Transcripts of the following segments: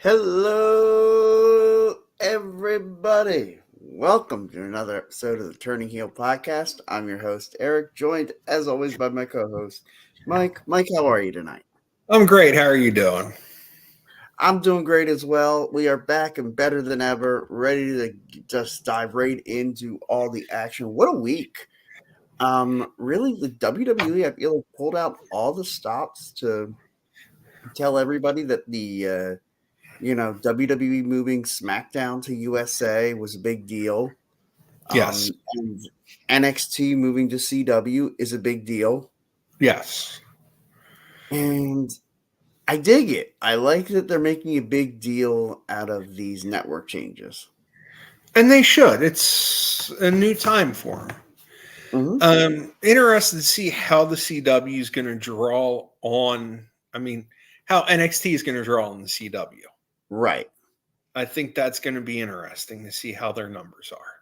Hello, everybody. Welcome to another episode of the Turning Heel Podcast. I'm your host, Eric, joined as always by my co host, Mike. Mike, how are you tonight? I'm great. How are you doing? I'm doing great as well. We are back and better than ever, ready to just dive right into all the action. What a week! Really, the WWE, I feel like, pulled out all the stops to tell everybody that the WWE moving Smackdown to USA was a big deal. Yes. And NXT moving to CW is a big deal. Yes. And I dig it. I like that they're making a big deal out of these network changes. And they should. It's a new time for them. Interested to see how the CW is going to draw on. How NXT is going to draw on the CW. Right. I think that's going to be interesting to see how their numbers are.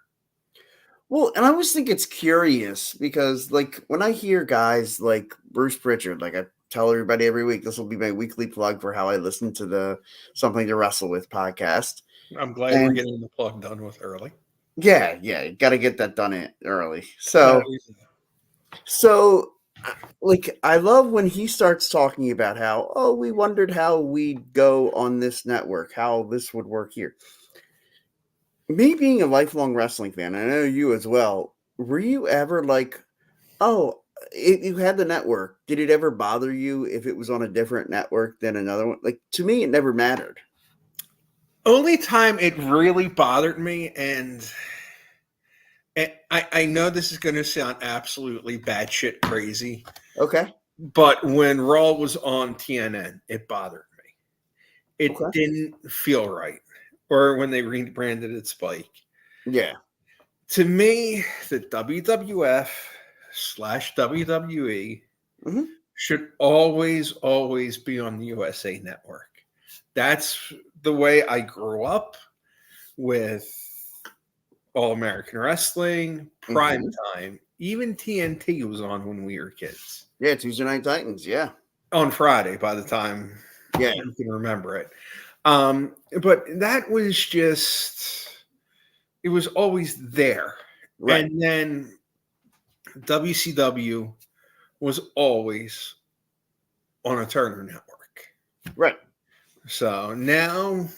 Well, and I always think it's curious because, like, when I hear guys like Bruce Pritchard, like I tell everybody every week, this will be my weekly plug for how I listen to the Something to Wrestle With podcast. I'm glad we're getting the plug done with early. Yeah, you got to get that done early. So, like, I love when he starts talking about how, we wondered how we'd go on this network, how this would work here. Me being a lifelong wrestling fan, I know you as well, were you ever like, you had the network. Did it ever bother you if it was on a different network than another one? Like, to me, it never mattered. Only time it really bothered me, and I know this is going to sound absolutely batshit crazy. Okay. But when Raw was on TNN, it bothered me. It didn't feel right. Or when they rebranded it Spike. Yeah. To me, the WWF/WWE should always be on the USA Network. That's the way I grew up with All American Wrestling, Prime Time. Even TNT was on when we were kids. Yeah, Tuesday Night Titans, yeah. On Friday, by the time you can remember it. But that was just, it was always there. Right. And then WCW was always on a Turner network. Right. So now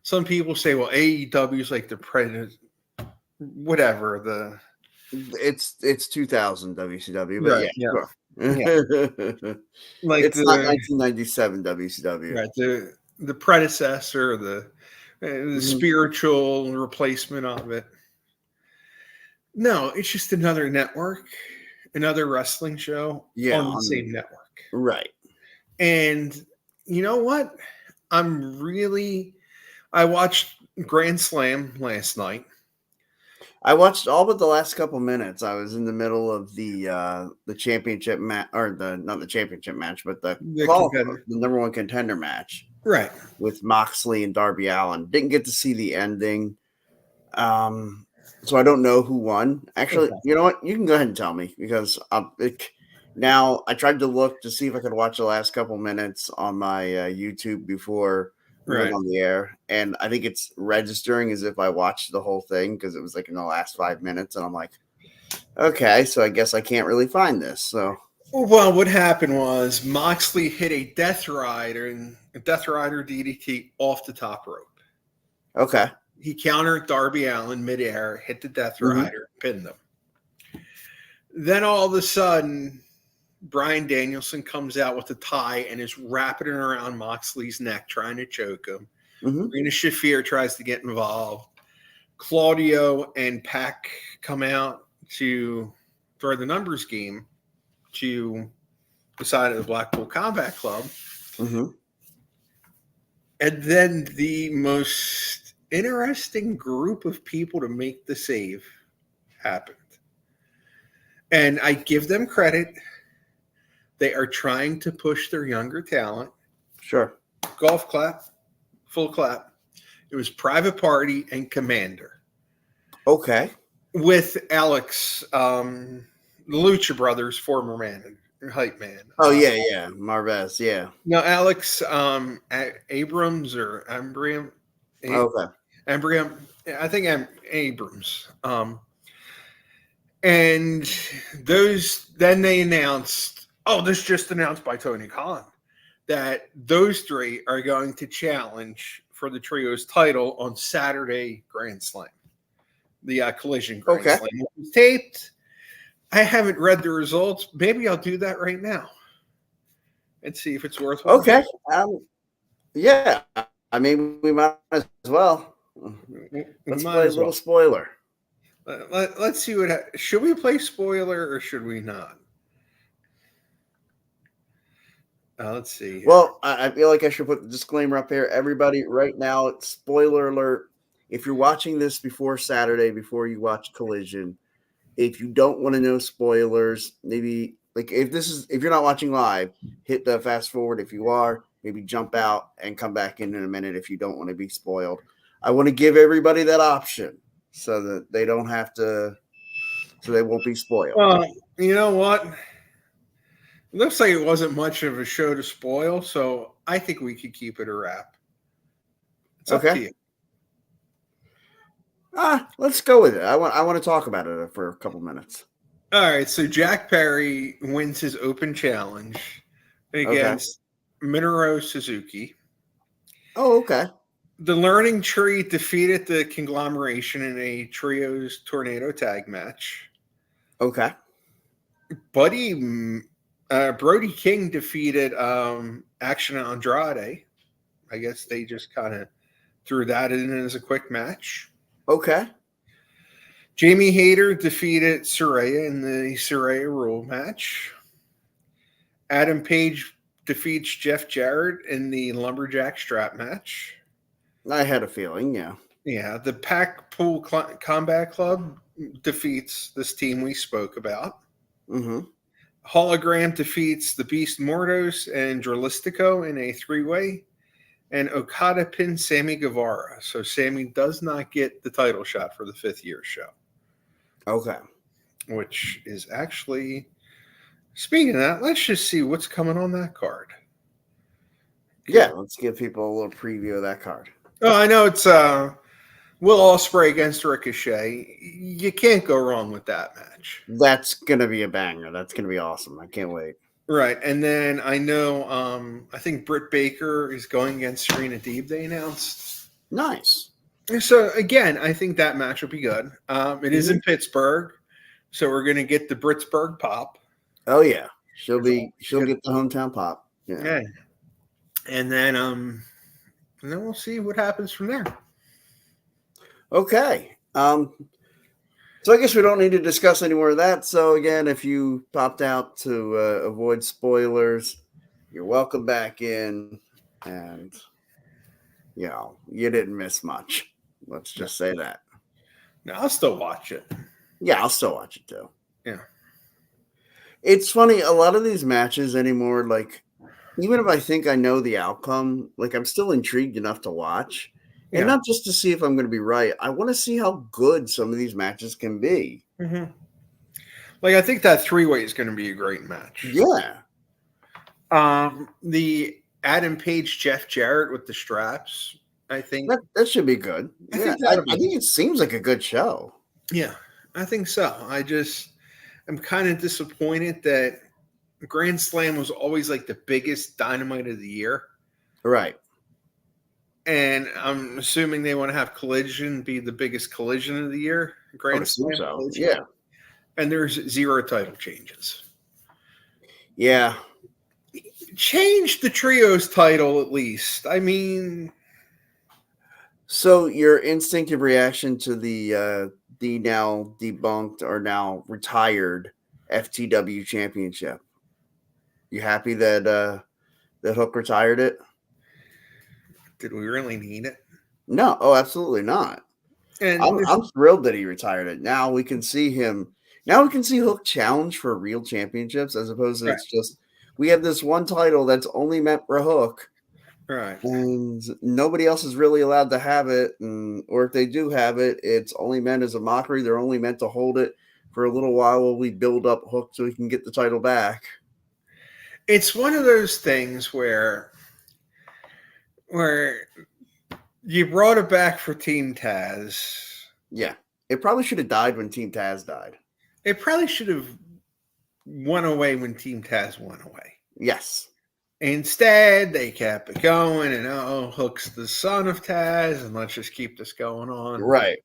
some people say, well, AEW is like the predator, whatever. It's 2000 WCW, but right, yeah. Sure. Like it's not 1997 WCW. Right. The predecessor, the spiritual replacement of it. No, it's just another network, another wrestling show on the same network. Right. And you know what? I watched Grand Slam last night. I watched all but the last couple minutes. I was in the middle of the championship match, or not the championship match, but the number one contender match. Right. With Moxley and Darby Allin. Didn't get to see the ending. So I don't know who won. Actually, you know what? You can go ahead and tell me because now I tried to look to see if I could watch the last couple minutes on my YouTube before we went on the air. And I think it's registering as if I watched the whole thing because it was like in the last 5 minutes. And I'm like, okay, so I guess I can't really find this. So. Well, what happened was Moxley hit a Death Rider DDT off the top rope. Okay. He countered Darby Allin midair, hit the Death Rider, pinned him. Then all of a sudden, Bryan Danielson comes out with a tie and is wrapping it around Moxley's neck, trying to choke him. Rena Shafir tries to get involved. Claudio and Pac come out to throw the numbers game to the side of the Blackpool Combat Club. And then the most interesting group of people to make the save happened. And I give them credit. They are trying to push their younger talent. Sure. Golf clap. Full clap. It was Private Party and Commander. Okay. With Alex, the Lucha Brothers' former hype man. Oh yeah, Marvez, yeah. No, Alex Abrams or Ambrium. Okay. Ambrium. I think Abrams. And then they announced, this just announced by Tony Khan, that those three are going to challenge for the trios title on Saturday Grand Slam, the Collision Grand Okay. Slam. It was taped. I haven't read the results. Maybe I'll do that right now and see if it's worth watching. Okay. Yeah. I mean, we might as well. Let's play a little spoiler. Let's see should we play spoiler or should we not? Let's see. Well, I feel like I should put the disclaimer up here. Everybody, right now, spoiler alert. If you're watching this before Saturday, before you watch Collision, if you don't want to know spoilers, maybe like if you're not watching live, hit the fast forward. If you are, maybe jump out and come back in a minute if you don't want to be spoiled. I want to give everybody that option so that they don't have to, so they won't be spoiled. You know what? It looks like it wasn't much of a show to spoil, so I think we could keep it a wrap. It's up to you. Let's go with it. I want to talk about it for a couple minutes. All right, so Jack Perry wins his open challenge against Minoru Suzuki. Oh, okay. The Learning Tree defeated the Conglomeration in a trios tornado tag match. Okay. Brody King defeated Action Andrade. I guess they just kind of threw that in as a quick match. Okay. Jamie Hayter defeated Saraya in the Saraya Rule match. Adam Page defeats Jeff Jarrett in the Lumberjack Strap match. I had a feeling, yeah. Yeah, the Packpool Combat Club defeats this team we spoke about. Mm-hmm. Hologram defeats the Beast Mordos and Dralistico in a three-way. And Okada pins Sammy Guevara. So Sammy does not get the title shot for the 5th year show. Okay. Which is actually, speaking of that, let's just see what's coming on that card. Yeah, let's give people a little preview of that card. Oh, I know it's Will Ospreay against Ricochet. You can't go wrong with that match. That's going to be a banger. That's going to be awesome. I can't wait. Right. And then I know, I think Britt Baker is going against Serena Deeb, they announced. Nice. So, again, I think that match will be good. It is in Pittsburgh, so we're going to get the Britsburg pop. Oh, yeah. She'll get the hometown pop. Yeah. And then we'll see what happens from there. Okay. So I guess we don't need to discuss any more of that. So again, if you popped out to avoid spoilers, you're welcome back in, and you didn't miss much. Let's just say that. No, I'll still watch it. Yeah, I'll still watch it too. Yeah. It's funny, a lot of these matches anymore, like even if I think I know the outcome, like I'm still intrigued enough to watch. And not just to see if I'm going to be right. I want to see how good some of these matches can be. Mm-hmm. Like, I think that three-way is going to be a great match. Yeah. The Adam Page, Jeff Jarrett with the straps, I think. That should be good. I think it seems like a good show. Yeah, I think so. I'm kind of disappointed that Grand Slam was always like the biggest Dynamite of the year. Right. And I'm assuming they want to have Collision be the biggest Collision of the year. Grand Slam. So. Yeah. And there's 0 title changes. Yeah. Change the trios title at least. I mean. So your instinctive reaction to the now debunked or now retired FTW championship. You happy that Hook retired it? Did we really need it? No. Oh, absolutely not. And I'm thrilled that he retired it. Now we can see him. Now we can see Hook challenge for real championships as opposed to it's just we have this one title that's only meant for Hook. Right. And nobody else is really allowed to have it. Or if they do have it, it's only meant as a mockery. They're only meant to hold it for a little while we build up Hook so we can get the title back. It's one of those things where you brought it back for Team Taz. Yeah. It probably should have died when Team Taz died. It probably should have went away when Team Taz went away. Yes. Instead, they kept it going, and Hook's the son of Taz, and let's just keep this going on. Right.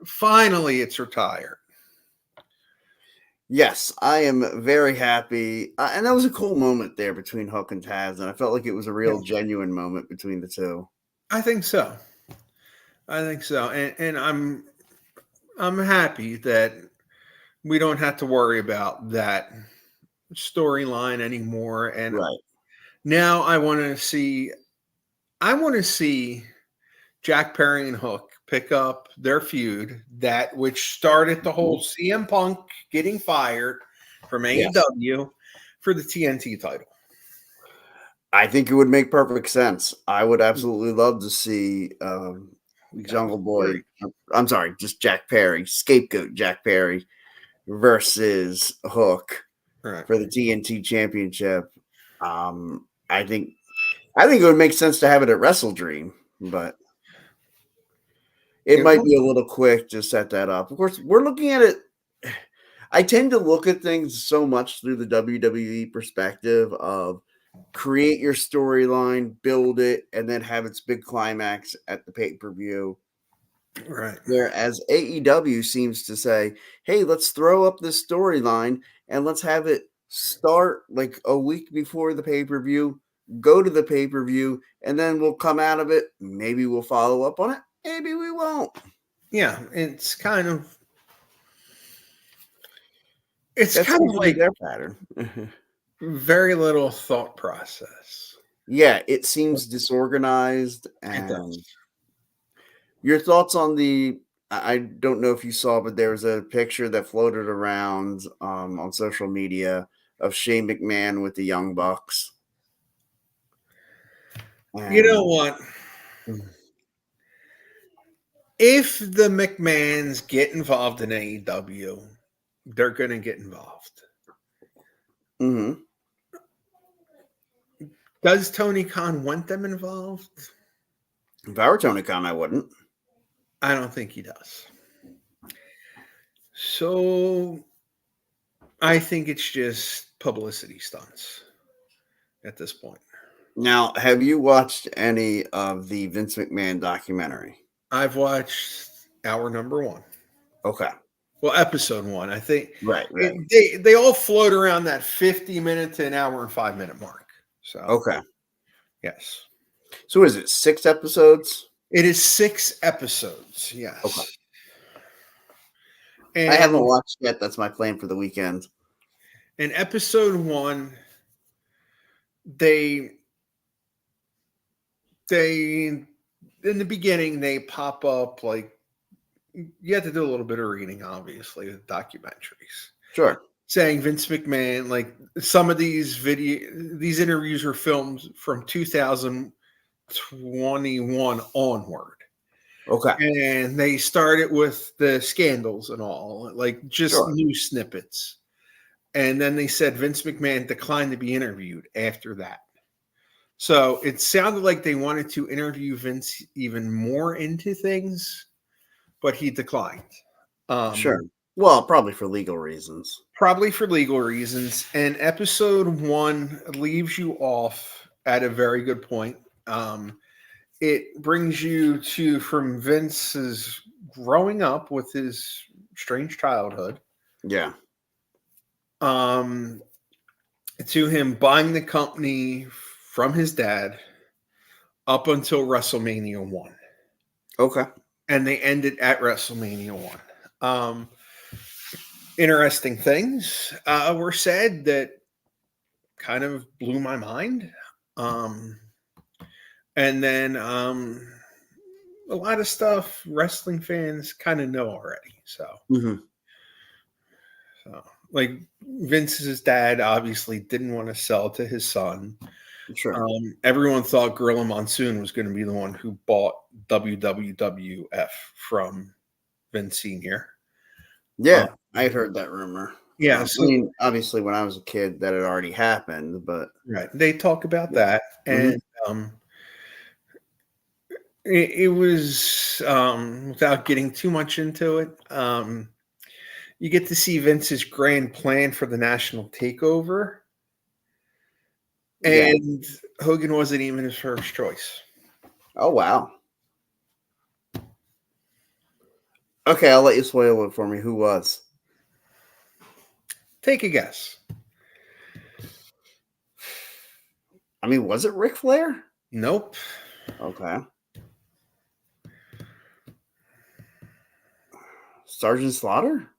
Finally, it's retired. Yes, I am very happy. And that was a cool moment there between Hook and Taz, and I felt like it was a real genuine moment between the two. I think so. And I'm happy that we don't have to worry about that storyline anymore. And right. Now I want to see Jack Perry and Hook pick up their feud, that which started the whole CM Punk getting fired from AEW for the TNT title. I think it would make perfect sense. I would absolutely love to see Jungle Boy. I'm sorry, just Jack Perry, scapegoat Jack Perry versus Hook for the TNT Championship. I think it would make sense to have it at Wrestle Dream, but it might be a little quick to set that up. Of course, we're looking at it. I tend to look at things so much through the WWE perspective of create your storyline, build it, and then have its big climax at the pay-per-view. Right. Whereas AEW seems to say, hey, let's throw up this storyline and let's have it start like a week before the pay-per-view, go to the pay-per-view, and then we'll come out of it. Maybe we'll follow up on it. Maybe we won't. Yeah, it's kind of like their pattern. Very little thought process. Yeah, it seems disorganized. And your thoughts on the, I don't know if you saw, but there was a picture that floated around on social media of Shane McMahon with the Young Bucks. And you know what? If the McMahons get involved in AEW, they're going to get involved. Mm-hmm. Does Tony Khan want them involved? If I were Tony Khan, I wouldn't. I don't think he does. So I think it's just publicity stunts at this point. Now, have you watched any of the Vince McMahon documentary? I've watched hour number 1. Okay. Well, episode 1, I think. Right. They all float around that 50-minute to an hour and 5-minute mark. So okay. Yes. So is it 6 episodes? It is 6 episodes. Yes. Okay. And I haven't watched yet. That's my plan for the weekend. In episode 1, they in the beginning they pop up, like, you have to do a little bit of reading, obviously, with documentaries. Sure. Saying Vince McMahon, like, some of these interviews were filmed from 2021 onward. Okay. And they started with the scandals and all, like just new snippets. And then they said Vince McMahon declined to be interviewed after that. So it sounded like they wanted to interview Vince even more into things, but he declined. Sure. Well, probably for legal reasons. And episode 1 leaves you off at a very good point. It brings you from Vince's growing up with his strange childhood. Yeah. To him buying the company from his dad up until WrestleMania 1. Okay. And they ended at WrestleMania 1. Interesting things were said that kind of blew my mind. And then a lot of stuff wrestling fans kind of know already. So, like Vince's dad obviously didn't want to sell to his son. Sure. Everyone thought Gorilla Monsoon was going to be the one who bought WWF from Vince Sr. Yeah, I had heard that rumor. Yeah, I so mean, obviously, when I was a kid, that had already happened, but right, they talk about yeah. that, Hmm. and it was without getting too much into it. You get to see Vince's grand plan for the national takeover, Yeah. and Hogan wasn't even his first choice. Oh wow. Okay, I'll let you spoil it for me. Who was? Take a guess. I mean, was it Ric Flair? Nope. Okay. Sergeant Slaughter?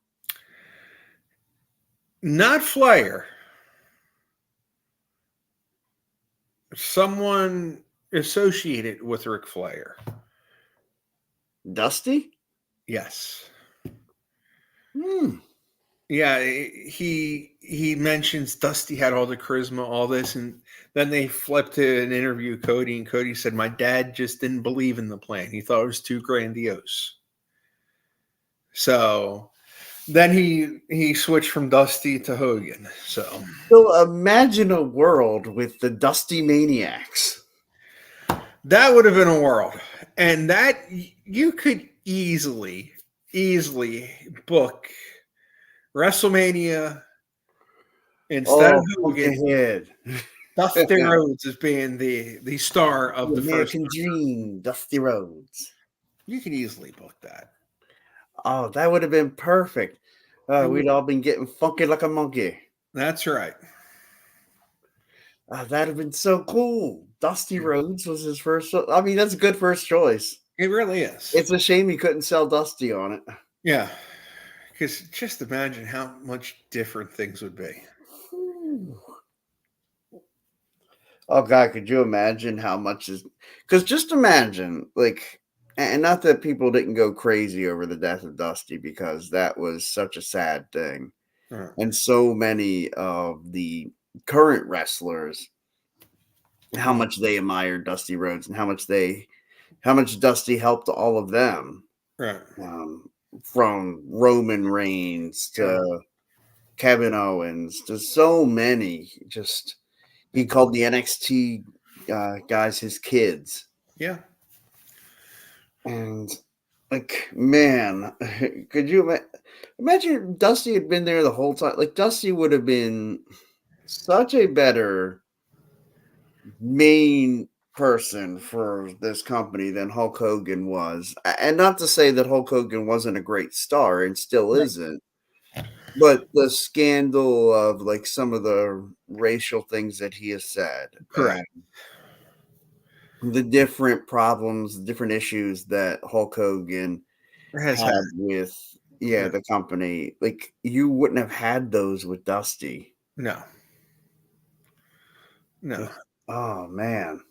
Not Flair. Someone associated with Ric Flair. Dusty? Yes. Hmm. Yeah, he mentions Dusty had all the charisma, all this, and then they flipped to an interview with Cody, and Cody said, "My dad just didn't believe in the plan. He thought it was too grandiose." So then he switched from Dusty to Hogan. So So imagine a world with the Dusty Maniacs. that would have been a world, and that you could easily book WrestleMania instead of Oh, Hogan. Pumpkinhead. Dusty Rhodes as being the star of The the first. American Dream, Dusty Rhodes. You could easily book that. Oh, that would have been perfect. We'd all been getting funky like a monkey. That's right. That'd have been so cool. Dusty Rhodes was his first. I mean, that's a good first choice. It really is. It's a shame he couldn't sell Dusty on it. Yeah. Because just imagine how much different things would be. Oh God, could you imagine how much is? Because just imagine, like, and not that people didn't go crazy over the death of Dusty, because that was such a sad thing, Right. and so many of the current wrestlers, how Mhm. much they admired Dusty Rhodes, and how much Dusty helped all of them, Right. um, from Roman Reigns Yeah. to Kevin Owens to so many. Just he called the NXT guys his kids. Yeah. And like, man, could you imagine if Dusty had been there the whole time? Like, Dusty would have been such a better main person for this company than Hulk Hogan was. And not to say that Hulk Hogan wasn't a great star and still Right. isn't, but the scandal of like some of the racial things that he has said and Correct. the different problems, different issues that Hulk Hogan It has had. had with Yeah. the company, like you wouldn't have had those with Dusty. No. No. Just, oh man.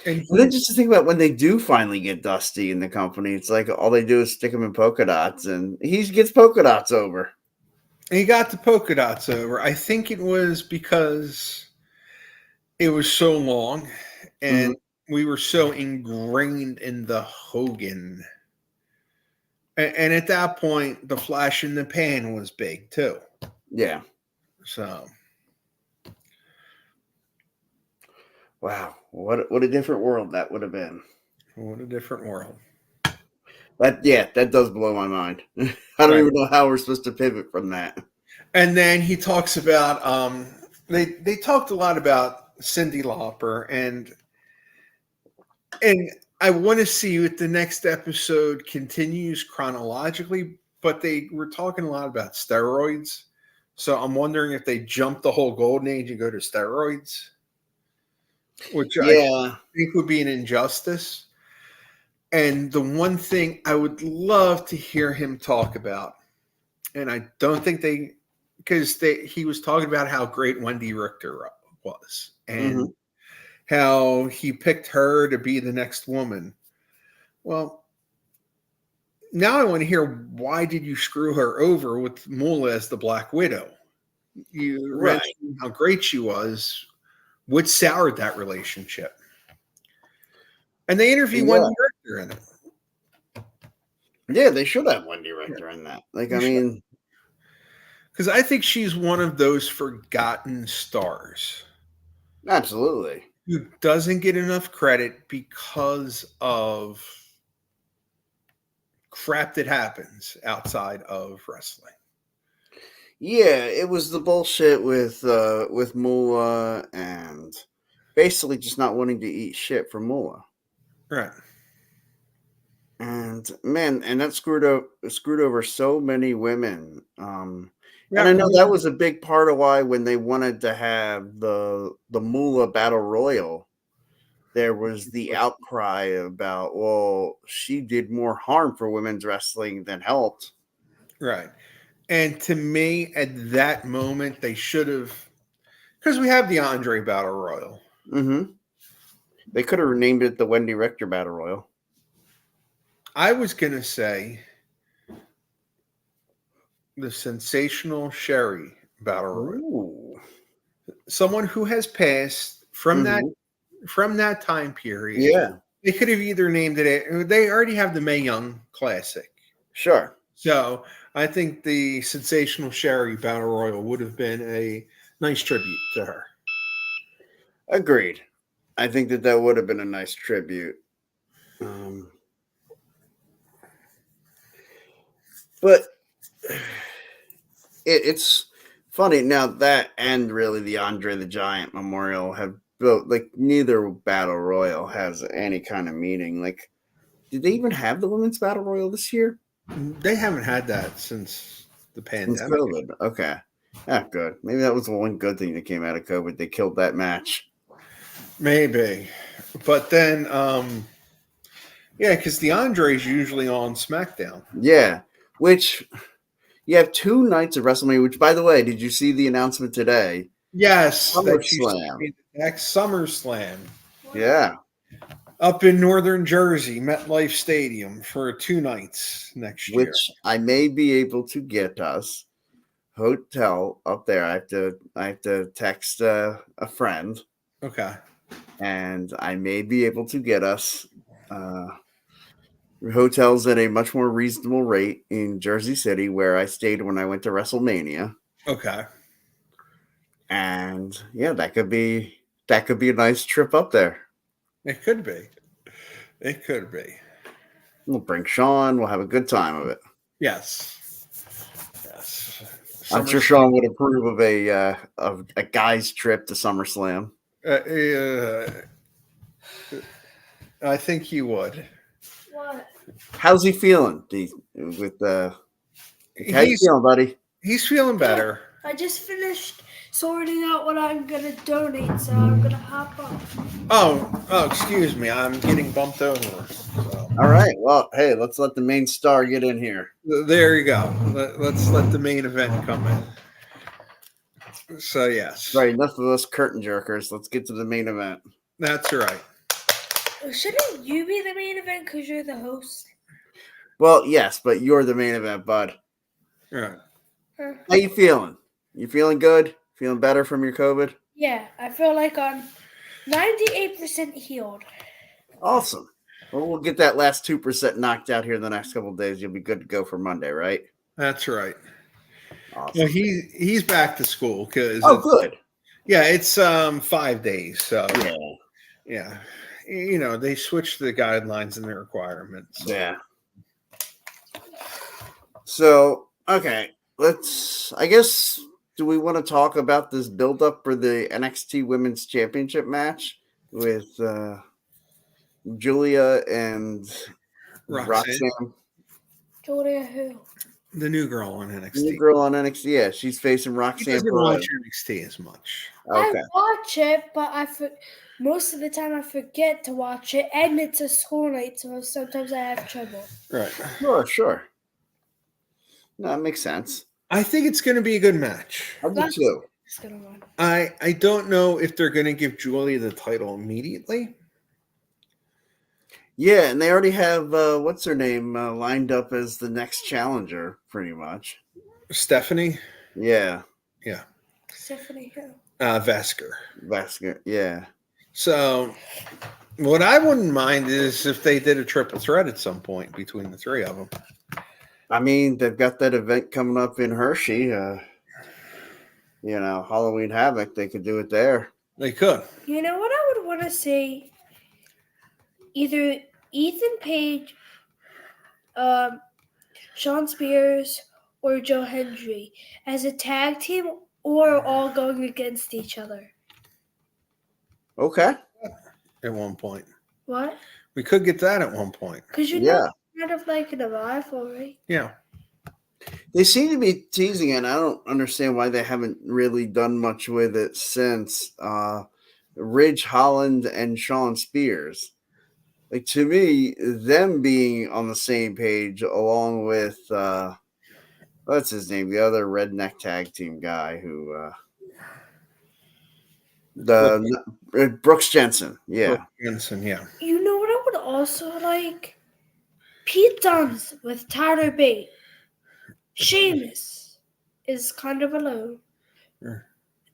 And And then just to think about when they do finally get Dusty in the company, it's like all they do is stick him in polka dots and he gets polka dots over. he got the polka dots over. I think it was because it was so long Mhm. and we were so ingrained in the Hogan. And at that point, the flash in the pan was big too. Yeah. So Wow. What a different world that would have been. what a different world. That does blow my mind. I don't Right. even know how we're supposed to pivot from that. And then he talks about they talked a lot about Cyndi Lauper and I want to see if the next episode continues chronologically, but they were talking a lot about steroids. So I'm wondering if they jump the whole golden age and go to steroids, which I Yeah. think would be an injustice. And the one thing I would love to hear him talk about, and I don't think he was talking about how great Wendy Richter was and Hmm. how he picked her to be the next woman. Well, now I want to hear, why did you screw her over with Moolah as the Black Widow? You Right. mentioned how great she was. What soured that relationship? And they interview Yeah. Wendy Richter in it. Yeah, they should have Wendy Yeah, Richter in that. Like, they I should. mean, Because I think she's one of those forgotten stars Absolutely. who doesn't get enough credit because of crap that happens outside of wrestling. Yeah, it was the bullshit with Moolah and basically just not wanting to eat shit for Moolah. Right. And man, and that screwed over so many women. And Yeah. I know that was a big part of why when they wanted to have the Moolah Battle Royal, there was the outcry about, well, she did more harm for women's wrestling than helped. Right. And to me, at that moment, they should have, because we have the Andre Battle Royal. Mm-hmm. They could have renamed it the Wendy Richter Battle Royal. I was going to say the Sensational Sherry Battle Royal. Ooh. Someone who has passed from that time period. Yeah. They could have either named it. They already have the Mae Young Classic. Sure. So I think the Sensational Sherry Battle Royal would have been a nice tribute to her. Agreed. I think that would have been a nice tribute. But it's funny now that and really the Andre the Giant Memorial have built, like, neither Battle Royal has any kind of meaning. Like, did they even have the Women's Battle Royal this year? They haven't had that since the pandemic. Since COVID. Okay. Yeah, good. Maybe that was the one good thing that came out of COVID. They killed that match. Maybe. But then, yeah, because the Andre's usually on SmackDown. Yeah. Which, you have 2 nights of WrestleMania, which, by the way, did you see the announcement today? Yes. SummerSlam. Next SummerSlam. Yeah. Up in northern Jersey, MetLife Stadium for 2 nights next year. Which I may be able to get us hotel up there. I have to text a friend. Okay. And I may be able to get us hotels at a much more reasonable rate in Jersey City, where I stayed when I went to WrestleMania. Okay. And yeah, that could be a nice trip up there. It could be. It could be. We'll bring Sean. We'll have a good time of it. Yes. Yes. I'm sure Sean would approve of a guy's trip to SummerSlam. I think he would. What? How's he feeling? How you feeling, buddy? He's feeling better. I just finished sorting out what I'm gonna donate, so I'm gonna hop on. Oh, excuse me. I'm getting bumped over. So. All right. Well, hey, let's let the main star get in here. There you go. Let's let the main event come in. So, yes. Right. Enough of us curtain jerkers. Let's get to the main event. That's right. Shouldn't you be the main event because you're the host? Well, yes, but you're the main event, bud. Right. How you feeling? You feeling good? Feeling better from your COVID? Yeah, I feel like I'm 98% healed. Awesome. Well, we'll get that last 2% knocked out here in the next couple of days. You'll be good to go for Monday, right? That's right. Awesome. Well, he's back to school because good. Yeah, it's 5 days. So yeah. You know, they switched the guidelines and the requirements. Yeah. So, okay, I guess, do we want to talk about this build-up for the NXT Women's Championship match with Julia and Roxanne? Julia who? The new girl on NXT. The new girl on NXT, yeah. She's facing Roxanne. She doesn't watch NXT as much. Okay. I watch it, but most of the time I forget to watch it, and it's a school night, so sometimes I have trouble. Right. Sure. No, that makes sense. I think it's going to be a good match. I do too. I don't know if they're going to give Julia the title immediately. Yeah, and they already have, what's her name, lined up as the next challenger, pretty much. Stephanie? Yeah. Stephanie who? Vesker, yeah. So, what I wouldn't mind is if they did a triple threat at some point between the three of them. I mean, they've got that event coming up in Hershey. Halloween Havoc, they could do it there. They could. You know what I would want to see? Either Ethan Page, Sean Spears, or Joe Hendry as a tag team, or all going against each other. Okay. At one point. What? We could get that at one point. Because Yeah. kind of like in a rivalry. Yeah. They seem to be teasing it. I don't understand why they haven't really done much with it since Ridge Holland and Sean Spears. Like, to me, them being on the same page along with what's his name? The other redneck tag team guy who Brooks Jensen. Yeah. Brooks Jensen, yeah. You know what I would also like? Pete Dunne with Tyler Bate. Sheamus is kind of alone. Sure.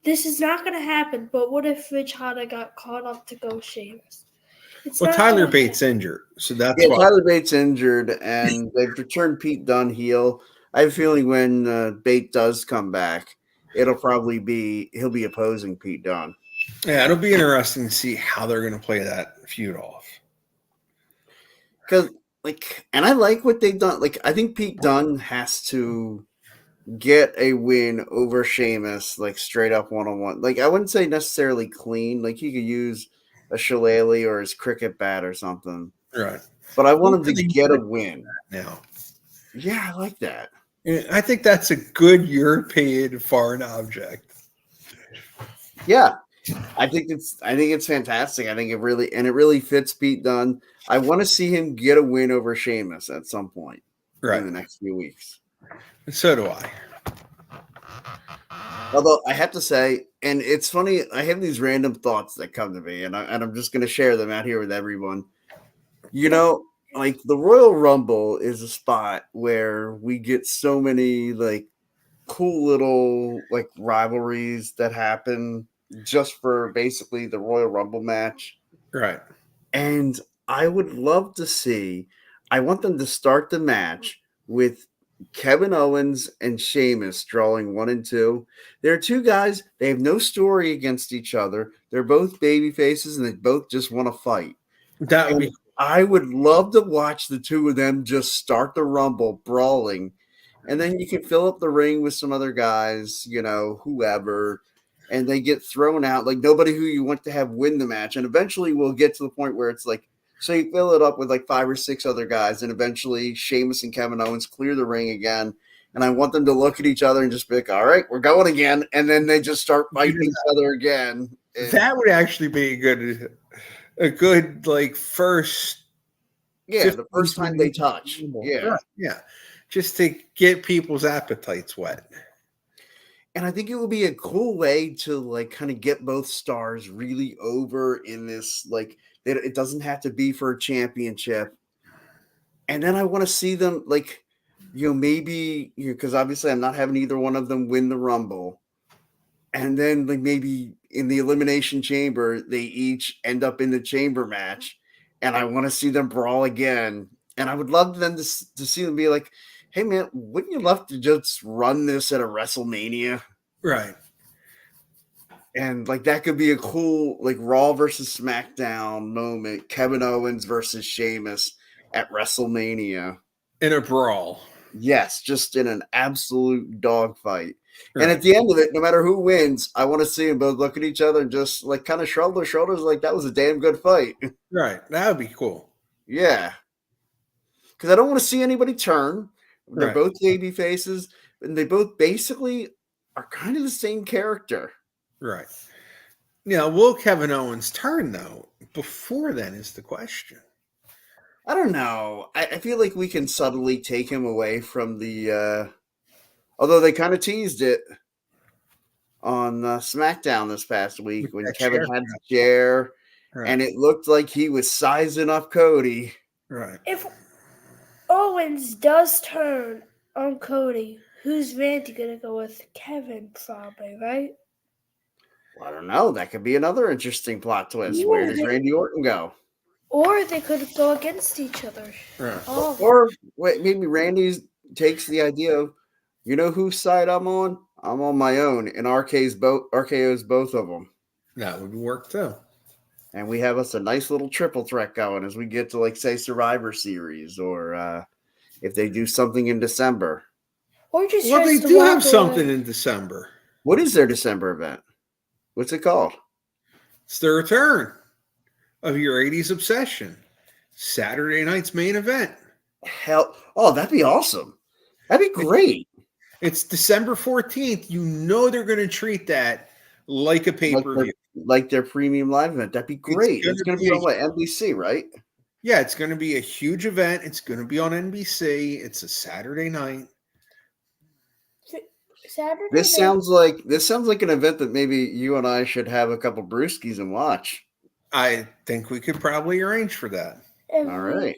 This is not going to happen, but what if Ridge Holland got caught up to go Sheamus? Well, Tyler Bates injured, so that's why. Tyler Bates injured, and they've returned Pete Dunne heel. I have a feeling when Bate does come back, he'll be opposing Pete Dunne. Yeah, it'll be interesting to see how they're going to play that feud off. Because, and I like what they've done. I think Pete Dunne has to get a win over Sheamus, straight up one-on-one. I wouldn't say necessarily clean. He could use a shillelagh or his cricket bat or something. Right. But I want him to get a win. Now. Yeah, I like that. I think that's a good European foreign object. Yeah. I think it's fantastic. I think it really fits Pete Dunne. I want to see him get a win over Sheamus at some point in the next few weeks. And so do I. Although I have to say, and it's funny, I have these random thoughts that come to me, and I'm just going to share them out here with everyone. The Royal Rumble is a spot where we get so many cool little rivalries that happen just for basically the Royal Rumble match. Right. And I would love to see, I want them to start the match with Kevin Owens and Sheamus drawing 1 and 2. They're two guys, they have no story against each other. They're both baby faces and they both just want to fight. I would love to watch the two of them just start the Rumble brawling. And then you can fill up the ring with some other guys, whoever, and they get thrown out, nobody who you want to have win the match. And eventually we'll get to the point where it's so you fill it up with 5 or 6 other guys, and eventually Sheamus and Kevin Owens clear the ring again. And I want them to look at each other and just be like, all right, we're going again. And then they just start fighting each other again. And that would actually be a good first. Yeah, the first time they touch. Yeah. Right. Yeah. Just to get people's appetites wet. And I think it would be a cool way to kind of get both stars really over in this, it doesn't have to be for a championship. And then I want to see them maybe, because obviously I'm not having either one of them win the Rumble. And then maybe in the Elimination Chamber, they each end up in the chamber match. And I want to see them brawl again. And I would love them to see them be like, hey man, wouldn't you love to just run this at a WrestleMania? Right. And that could be a cool Raw versus SmackDown moment. Kevin Owens versus Sheamus at WrestleMania. In a brawl. Yes, just in an absolute dogfight. Right. And at the end of it, no matter who wins, I want to see them both look at each other and just kind of shrug their shoulders that was a damn good fight. Right. That would be cool. Yeah. Because I don't want to see anybody turn. They're both baby faces, and they both basically are kind of the same character. Right. Now, will Kevin Owens turn, though? Before then is the question. I don't know. I feel like we can subtly take him away from the although they kind of teased it on SmackDown this past week when Kevin had the chair, and it looked like he was sizing up Cody. Right. If Owens does turn on Cody, who's Randy going to go with? Kevin, probably, right? Well, I don't know. That could be another interesting plot twist. Where does Randy Orton go? Or they could go against each other. Right. Or maybe Randy takes the idea of, you know whose side I'm on? I'm on my own, and RKO's both of them. That would work too. And we have us a nice little triple threat going as we get to, like, say, Survivor Series, or if they do something in December. Or just Well, they tries to do walk have something away. in December. What is their December event? What's it called? It's the return of your 80s obsession. Saturday night's main event. Hell, oh, that'd be awesome. That'd be great. It's December 14th. You know they're going to treat that like a pay-per-view. Like their premium live event. That'd be great. It's going to be on what, NBC, right? Yeah, it's going to be a huge event. It's going to be on NBC. It's a Saturday night. Saturday. This sounds like an event that maybe you and I should have a couple brewskis and watch. I think we could probably arrange for that. All right.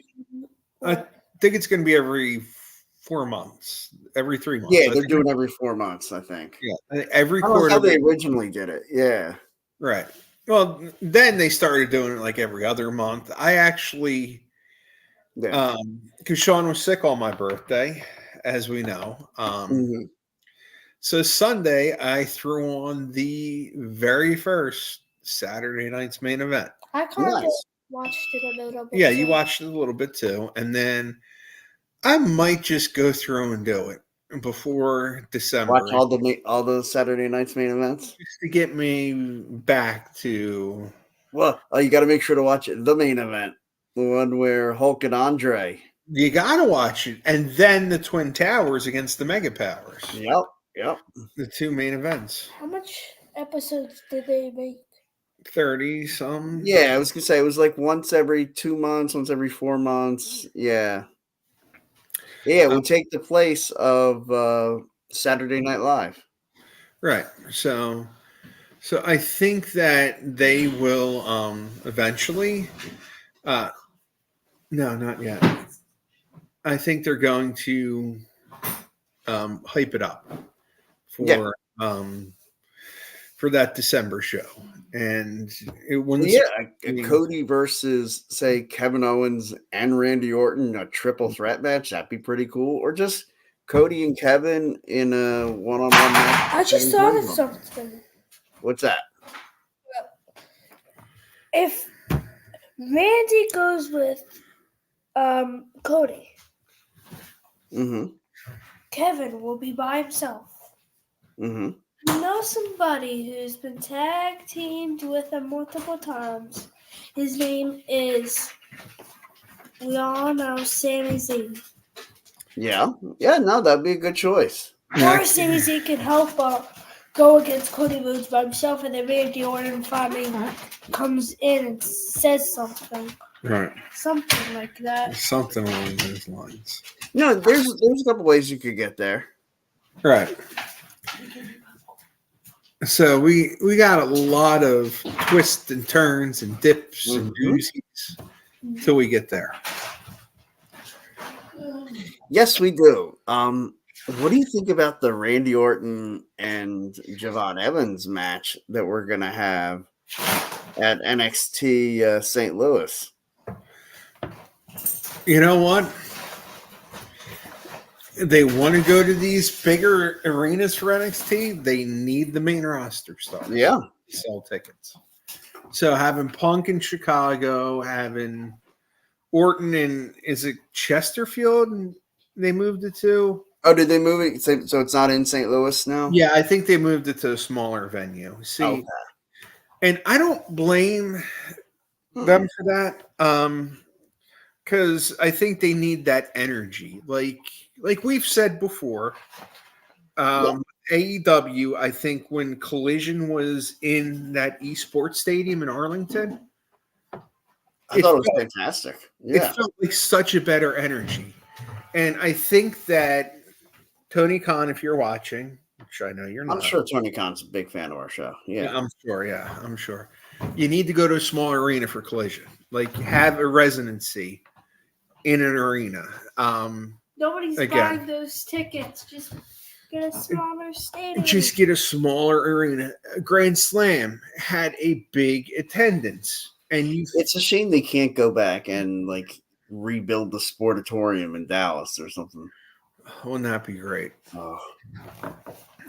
I think it's going to be every 4 months, every 3 months. Yeah, they're doing every 4 months, I think. Yeah, every I don't know quarter. how they originally did it. Yeah. Right. Well, then they started doing it like every other month. I actually, because Sean was sick on my birthday, as we know. So Sunday, I threw on the very first Saturday night's main event. I kind of watched it a little bit. Yeah, you watched it a little bit too. And then I might just go through and do it before December. Watch all the Saturday night's main events? Just to get me back to... Well, you got to make sure to watch it. The main event. The one where Hulk and Andre. You got to watch it. And then the Twin Towers against the Mega Powers. Yep. The two main events. How much episodes did they make? 30 some. Yeah, I was gonna say it was like once every 2 months, once every 4 months. Yeah. Yeah, it would take the place of Saturday Night Live. Right. So I think that they will eventually. No, not yet. I think they're going to hype it up for that December show. And it wouldn't. Cody versus, say, Kevin Owens and Randy Orton, a triple threat match. That'd be pretty cool. Or just Cody and Kevin in a one-on-one match. I just thought of something. What's that? If Randy goes with Cody, Kevin will be by himself. You know somebody who's been tag teamed with him multiple times. His name is, we all know, Sami Zayn. Yeah, no, that'd be a good choice. Or Sami Zayn can help go against Cody Rhodes by himself, and then Randy Orton finally comes in and says something. Right. Something like that. Something along those lines. No, there's a couple ways you could get there. Right. So we got a lot of twists and turns and dips and doozies till we get there. Yes, we do. What do you think about the Randy Orton and Javon Evans match that we're going to have at NXT St. Louis? You know what? They want to go to these bigger arenas for NXT. They need the main roster stars. Yeah. To sell tickets. So having Punk in Chicago, having Orton in, is it Chesterfield? They moved it to. Oh, did they move it? So it's not in St. Louis now? Yeah, I think they moved it to a smaller venue. See, and I don't blame them for that. Because I think they need that energy. Like we've said before, AEW, I think when Collision was in that esports stadium in Arlington, I thought it was fantastic. Yeah. It felt like such a better energy. And I think that Tony Khan, if you're watching, which I know you're not. I'm sure Tony Khan's a big fan of our show. Yeah. I'm sure. You need to go to a small arena for Collision. Like, have a residency in an arena. Nobody's buying those tickets. Just get a smaller stadium. Just get a smaller arena. Grand Slam had a big attendance. And it's a shame they can't go back and rebuild the Sportatorium in Dallas or something. Wouldn't that be great? Oh.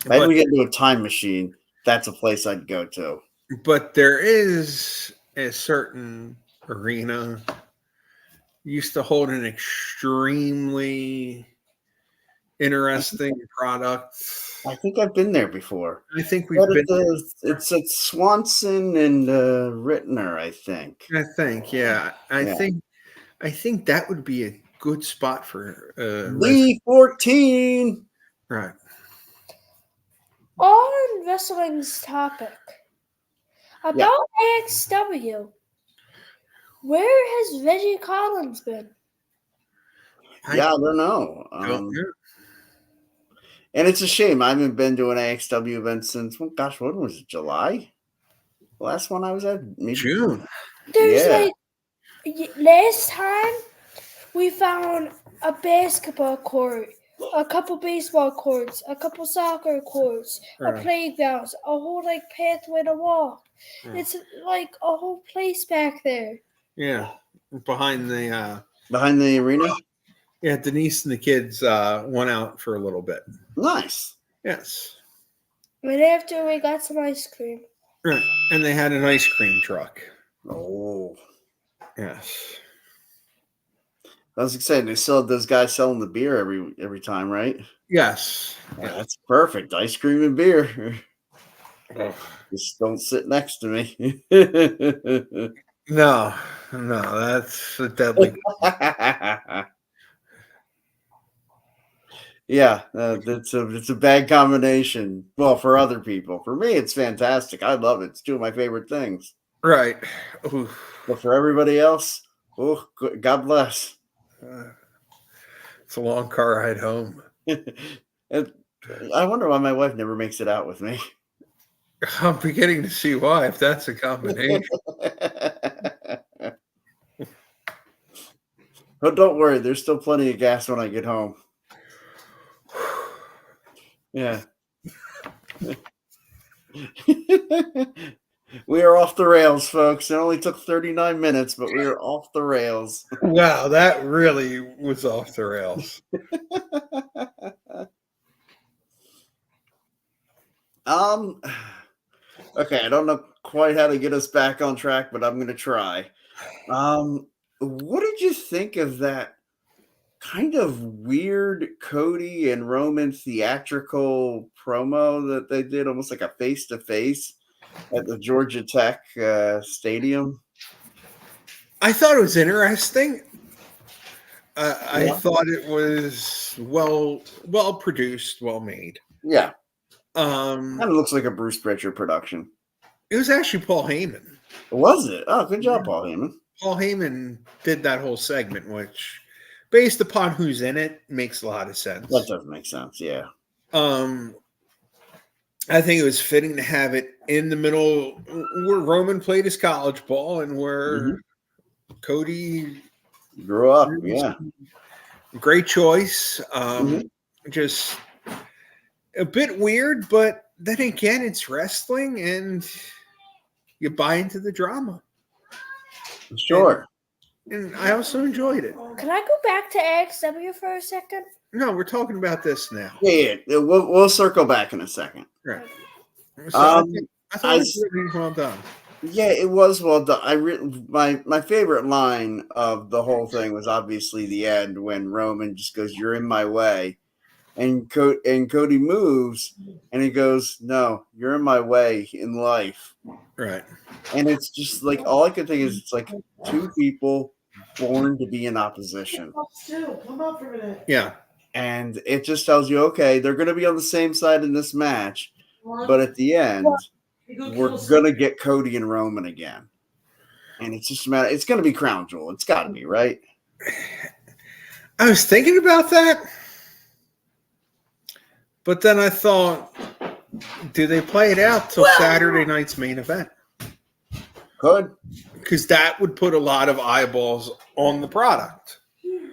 Maybe we get into a time machine. That's a place I'd go to. But there is a certain arena used to hold an extremely interesting product. I think I've been there before. I think we've been. It's at Swanson and Rittner, I think. I think, yeah. I think that would be a good spot for B14. Right. On wrestling's topic about AXW, where has Reggie Collins been? I don't know. And it's a shame. I haven't been to an AXW event since, when was it? July? The last one I was at? Maybe June. There's last time we found a basketball court, a couple baseball courts, a couple soccer courts, a playground, a whole pathway to walk. It's like a whole place back there. Yeah, behind the arena. Yeah, Denise and the kids went out for a little bit. Nice. Yes. Right after we got some ice cream. Right, and they had an ice cream truck. Oh. Yes. I was excited. They still have those guys selling the beer every time, right? Yes. Yeah, that's perfect. Ice cream and beer. Just don't sit next to me. No, that's a deadly. Yeah, it's a bad combination. Well, for other people, for me, it's fantastic. I love it. It's two of my favorite things. Right. Oof. But for everybody else, God bless. It's a long car ride home. I wonder why my wife never makes it out with me. I'm beginning to see why, if that's a combination. But don't worry, there's still plenty of gas when I get home. Yeah. We are off the rails, folks. It only took 39 minutes, but we are off the rails. Wow, that really was off the rails. Okay, I don't know quite how to get us back on track, but I'm going to try. What did you think of that kind of weird Cody and Roman theatrical promo that they did, almost like a face-to-face at the Georgia Tech stadium? I thought it was interesting. I thought it was well produced, well made. Yeah. Kind of looks like a Bruce Pritchard production. It was actually Paul Heyman. Was it? Oh, good job, Paul Heyman. Paul Heyman did that whole segment, which, based upon who's in it, makes a lot of sense. That does make sense, yeah. I think it was fitting to have it in the middle where Roman played his college ball and where Cody grew up. Yeah. Great choice. Just a bit weird, but then again, it's wrestling and you buy into the drama. Sure. And I also enjoyed it. Can I go back to AXW for a second? No, we're talking about this now. Yeah. We'll circle back in a second. Right. So I thought it was really well done. Yeah, it was well done. My favorite line of the whole thing was obviously the end when Roman just goes, "You're in my way," and Cody moves, and he goes, "No, you're in my way in life." Right. And it's just like all I could think is it's like two people born to be in opposition. Come up for a minute. Yeah. And it just tells you, okay, they're going to be on the same side in this match, but at the end, we're going to get Cody and Roman again. And it's just a matter, it's going to be Crown Jewel. It's got to be, right? I was thinking about that, but then I thought, do they play it out till Saturday night's main event? Could. Because that would put a lot of eyeballs on the product.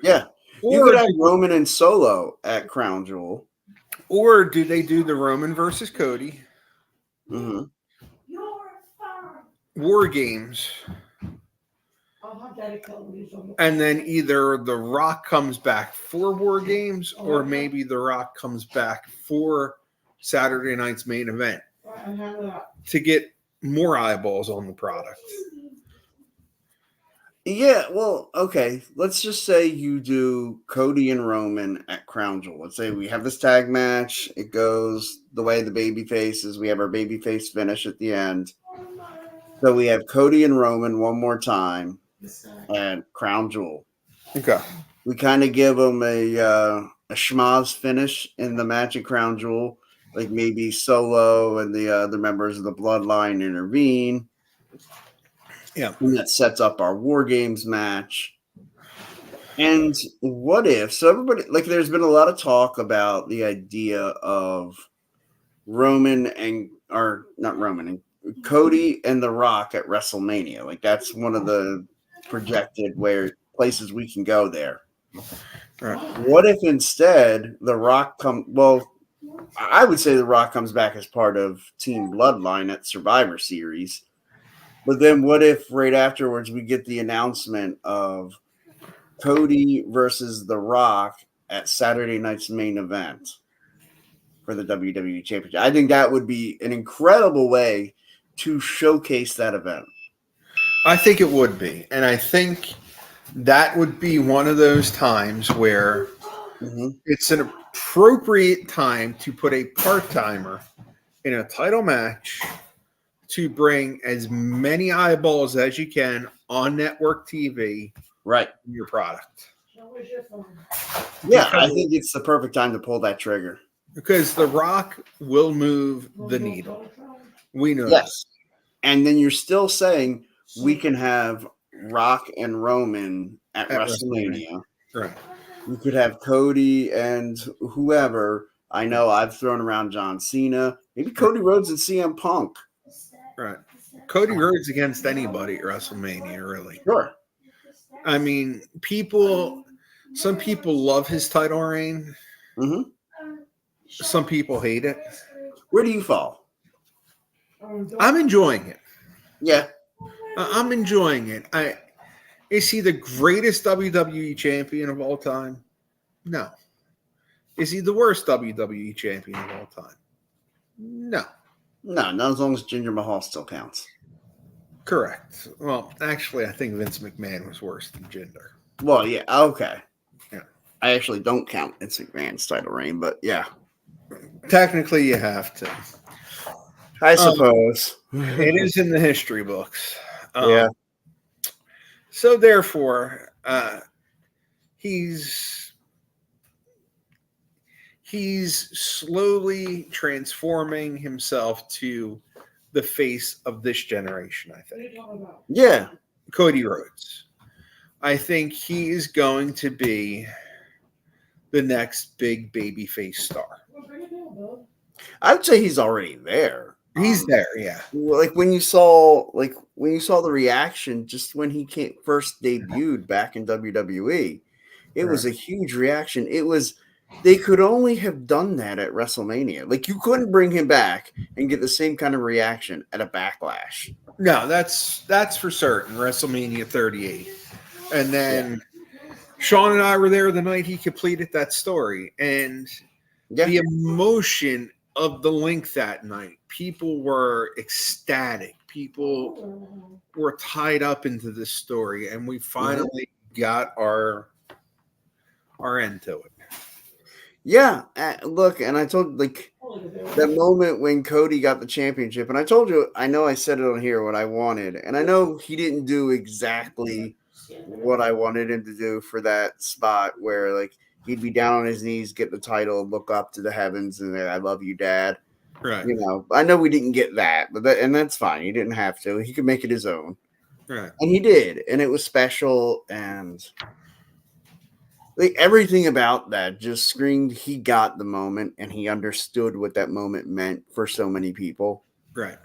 Yeah. You could have Roman and Solo at Crown Jewel. Or do they do the Roman versus Cody? Mm-hmm. War Games. I'll have Daddy call when he's on the And then either The Rock comes back for War Games, or maybe The Rock comes back for Saturday night's main event I have that. to get more eyeballs on the product. Yeah, well, okay. Let's just say you do Cody and Roman at Crown Jewel. Let's say we have this tag match. It goes the way the baby faces. We have our baby face finish at the end. So we have Cody and Roman one more time at Crown Jewel. Okay. We kind of give them a schmaz finish in the match at Crown Jewel. Like maybe Solo and the other members of the Bloodline intervene. Yeah. And that sets up our War Games match. And what if, so everybody, like there's been a lot of talk about the idea of Roman and, or not Roman, and Cody and The Rock at WrestleMania. Like that's one of the projected places we can go there. Right. What if instead The Rock I would say The Rock comes back as part of Team Bloodline at Survivor Series. But then what if right afterwards we get the announcement of Cody versus The Rock at Saturday night's main event for the WWE Championship? I think that would be an incredible way to showcase that event. I think it would be. And I think that would be one of those times where it's an appropriate time to put a part-timer in a title match to bring as many eyeballs as you can on network TV, right? Your product. Yeah, I think it's the perfect time to pull that trigger because The Rock will move the needle. We know. Yes, and then you're still saying we can have Rock and Roman at WrestleMania. Right. You could have Cody and whoever. I know I've thrown around John Cena, maybe Cody Rhodes and CM Punk. Right. Cody Rhodes against anybody at WrestleMania, really. Sure. I mean, some people love his title reign. Mm-hmm. Some people hate it. Where do you fall? I'm enjoying it. Yeah. I'm enjoying it. Is he the greatest WWE champion of all time? No. Is he the worst WWE champion of all time? No. No, not as long as Jinder Mahal still counts. Correct. Well, actually, I think Vince McMahon was worse than Jinder. Well, yeah, okay. Yeah. I actually don't count Vince McMahon's title reign, but yeah. Technically, you have to. I suppose. It is in the history books. Yeah. So, therefore, he's slowly transforming himself to the face of this generation, I think. Yeah. Cody Rhodes. I think he is going to be the next big babyface star. I would say he's already there. He's there, yeah. Like when you saw the reaction just when he first debuted back in WWE, it was a huge reaction. They could only have done that at WrestleMania. Like you couldn't bring him back and get the same kind of reaction at a Backlash. No, that's for certain. WrestleMania 38. And then Sean and I were there the night he completed that story. And the emotion of the link that night, people were ecstatic. People were tied up into this story. And we finally got our end to it. Yeah, look, and I told that moment when Cody got the championship, and I told you, I know I said it on here what I wanted, and I know he didn't do exactly what I wanted him to do for that spot where like he'd be down on his knees, get the title, look up to the heavens, and I love you, Dad. Right. You know, I know we didn't get that, but that's fine. He didn't have to. He could make it his own. Right. And he did, and it was special, and like everything about that just screamed he got the moment and he understood what that moment meant for so many people. Right.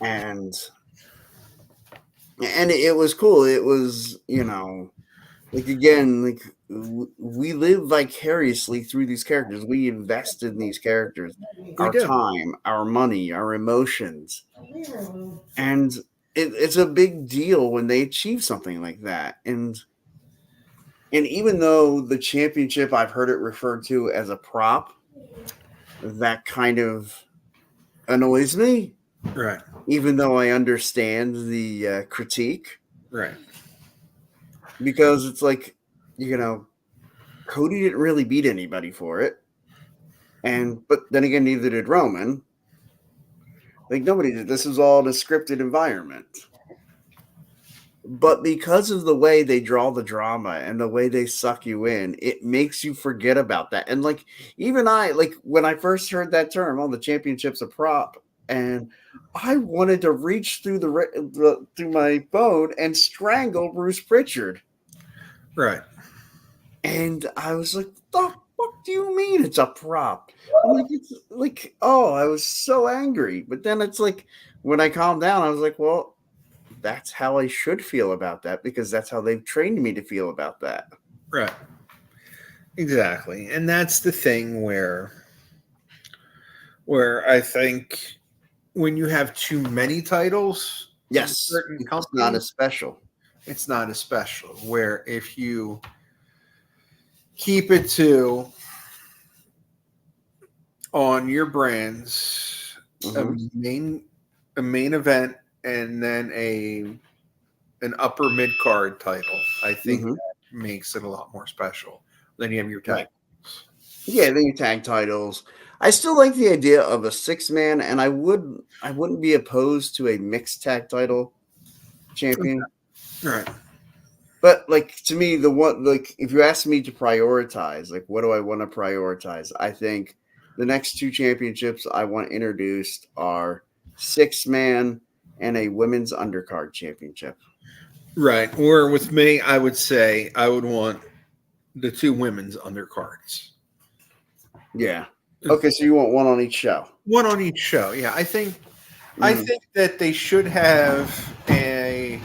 And it was cool. It was, like again, like we live vicariously through these characters. We invest in these characters, our time, our money, our emotions. And it's a big deal when they achieve something like that. And even though the championship, I've heard it referred to as a prop, that kind of annoys me. Right. Even though I understand the critique. Right. Because it's like, Cody didn't really beat anybody for it. But then again, neither did Roman. Like, nobody did. This was all in a scripted environment. But because of the way they draw the drama and the way they suck you in, it makes you forget about that. And like, even when I first heard that term, the championship's a prop, and I wanted to reach through through my phone and strangle Bruce Pritchard. Right. And I was like, the fuck do you mean it's a prop? I'm like, it's like, I was so angry. But then it's like, when I calmed down, I was like, well, that's how I should feel about that, because that's how they've trained me to feel about that. Right. Exactly. And that's the thing where I think when you have too many titles, yes, it's not as special. It's not as special. Where if you keep it to on your brands, a main event, and then an upper mid card title, I think that makes it a lot more special. Then you have your tag. Yeah, then your tag titles. I still like the idea of a 6-man, and I wouldn't be opposed to a mixed tag title champion. Right. But like, to me, if you ask me to prioritize, like, what do I want to prioritize? I think the next 2 championships I want introduced are 6-man and a women's undercard championship. Right. Or with me, I would say I would want the 2 women's undercards. Yeah. Okay, so you want one on each show. One on each show. Yeah, I think that they should have a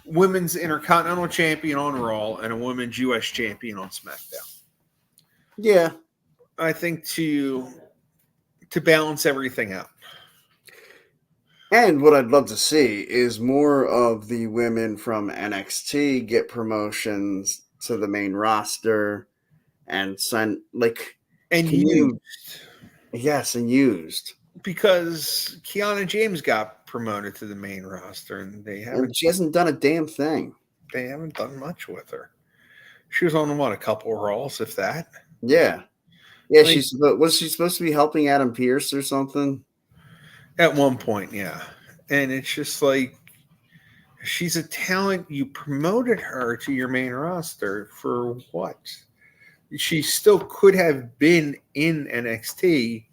women's Intercontinental Champion on Raw and a women's U.S. Champion on SmackDown. Yeah, I think to balance everything out. And what I'd love to see is more of the women from NXT get promotions to the main roster and used. Yes, and used. Because Kiana James got promoted to the main roster, and she hasn't done a damn thing. They haven't done much with her. She was on a couple of Raws, if that. Yeah. Yeah, was she supposed to be helping Adam Pearce or something? At one point, yeah. And it's just like, she's a talent. You promoted her to your main roster for what? She still could have been in NXT.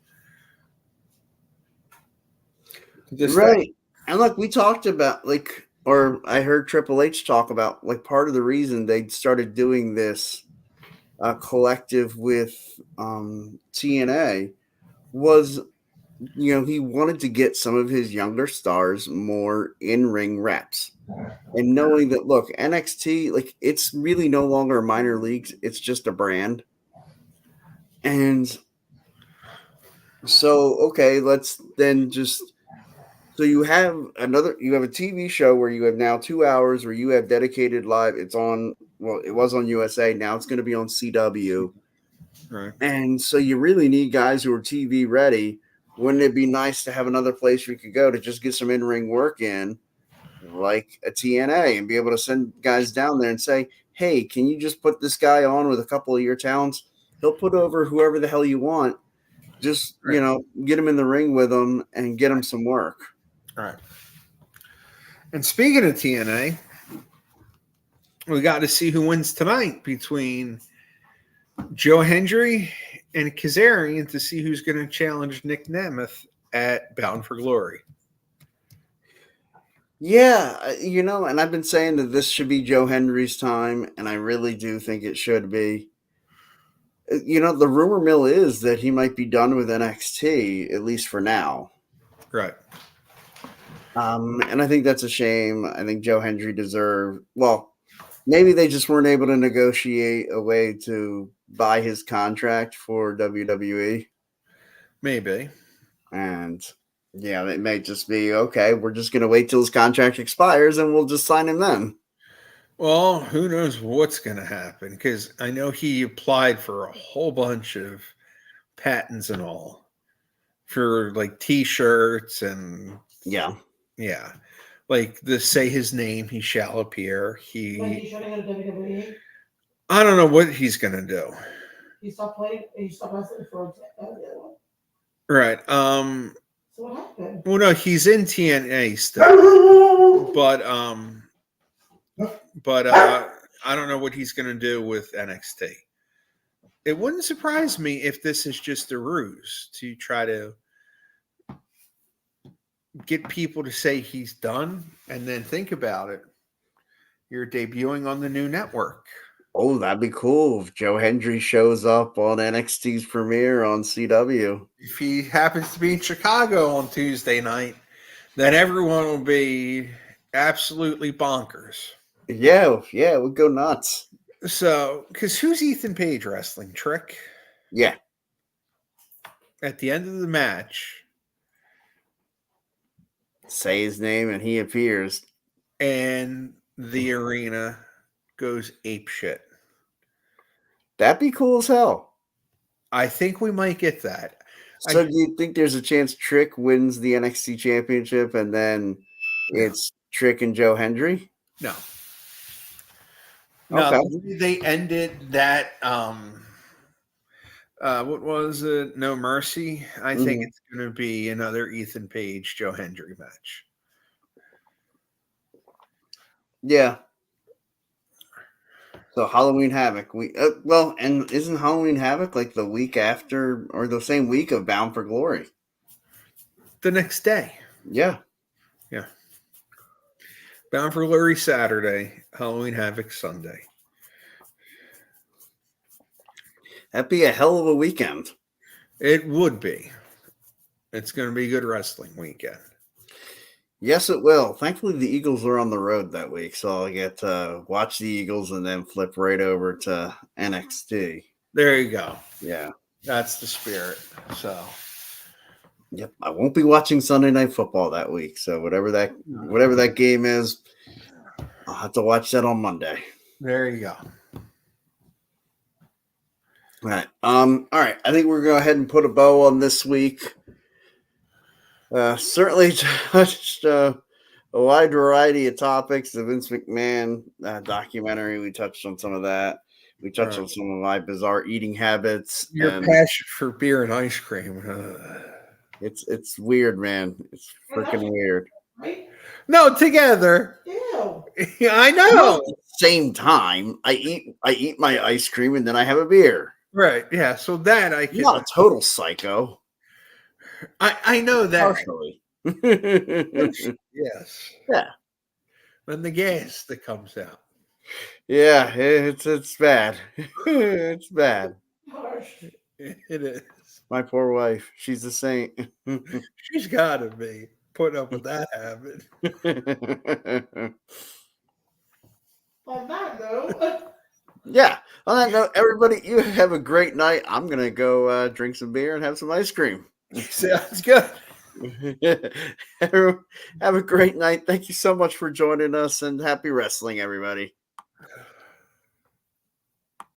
Right. And look, we talked about, or I heard Triple H talk about, part of the reason they started doing this collective with TNA was, he wanted to get some of his younger stars more in-ring reps. And knowing that, look, NXT, it's really no longer minor leagues. It's just a brand. And so, okay, let's then just... So you have a TV show where you have now 2 hours where you have dedicated live. It's on, it was on USA. Now it's going to be on CW. Right. And so you really need guys who are TV ready. Wouldn't it be nice to have another place we could go to just get some in-ring work in, like a TNA, and be able to send guys down there and say, hey, can you just put this guy on with a couple of your talents? He'll put over whoever the hell you want. Just, get him in the ring with him and get him some work. Right. And speaking of TNA, we got to see who wins tonight between Joe Hendry and Kazarian to see who's going to challenge Nick Nemeth at Bound for Glory. Yeah, and I've been saying that this should be Joe Hendry's time, and I really do think it should be. The rumor mill is that he might be done with NXT, at least for now. Right. And I think that's a shame. I think Joe Hendry maybe they just weren't able to negotiate a way to buy his contract for WWE. Maybe. And Yeah, it may just be okay. We're just going to wait till his contract expires and we'll just sign him then. Well, who knows what's going to happen? Because I know he applied for a whole bunch of patents and all for like T-shirts and Yeah. like the say his name, he shall appear. But he's trying to go to WWE. I don't know what he's going to do. He stopped playing. He stopped wrestling for the other one. Right. So what happened? Well, no, he's in TNA still, but I don't know what he's going to do with NXT. It wouldn't surprise me if this is just a ruse to try to get people to say he's done, and then think about it. You're debuting on the new network. Oh, that'd be cool if Joe Hendry shows up on NXT's premiere on CW. If he happens to be in Chicago on Tuesday night, then everyone will be absolutely bonkers. Yeah, it would go nuts. So, because who's Ethan Page wrestling? Trick? Yeah. At the end of the match, say his name and he appears. And the arena goes apeshit. That'd be cool as hell. I think we might get that. So do you think there's a chance Trick wins the NXT championship and then it's Trick and Joe Hendry? No. Okay. No, they ended that what was it? No Mercy. I think it's going to be another Ethan Page, Joe Hendry match. Yeah. So Halloween Havoc. And isn't Halloween Havoc like the week after or the same week of Bound for Glory? The next day. Yeah. Yeah. Bound for Glory Saturday, Halloween Havoc Sunday. That'd be a hell of a weekend. It would be. It's going to be a good wrestling weekend. Yes, it will. Thankfully, the Eagles are on the road that week, so I'll get to watch the Eagles and then flip right over to NXT. There you go. Yeah. That's the spirit. So, yep, I won't be watching Sunday Night Football that week, so whatever that game is, I'll have to watch that on Monday. There you go. All right. All right. I think we're going to go ahead and put a bow on this week. Certainly touched a wide variety of topics. The Vince McMahon documentary, we touched on some of that. We touched on some of my bizarre eating habits. Your passion for beer and ice cream. It's weird, man. It's freaking weird. No, together. Ew. I know. At the same time, I eat my ice cream and then I have a beer. Right. Yeah. So that I can. I'm not a total psycho. I know that. Partially. Yes. Yeah. And the gas that comes out. Yeah, it's bad. It's bad. It is. My poor wife. She's a saint. She's got to be putting up with that habit. On that note. Yeah. On that note, everybody, you have a great night. I'm going to go drink some beer and have some ice cream. Sounds good. Have a great night. Thank you so much for joining us and happy wrestling, everybody.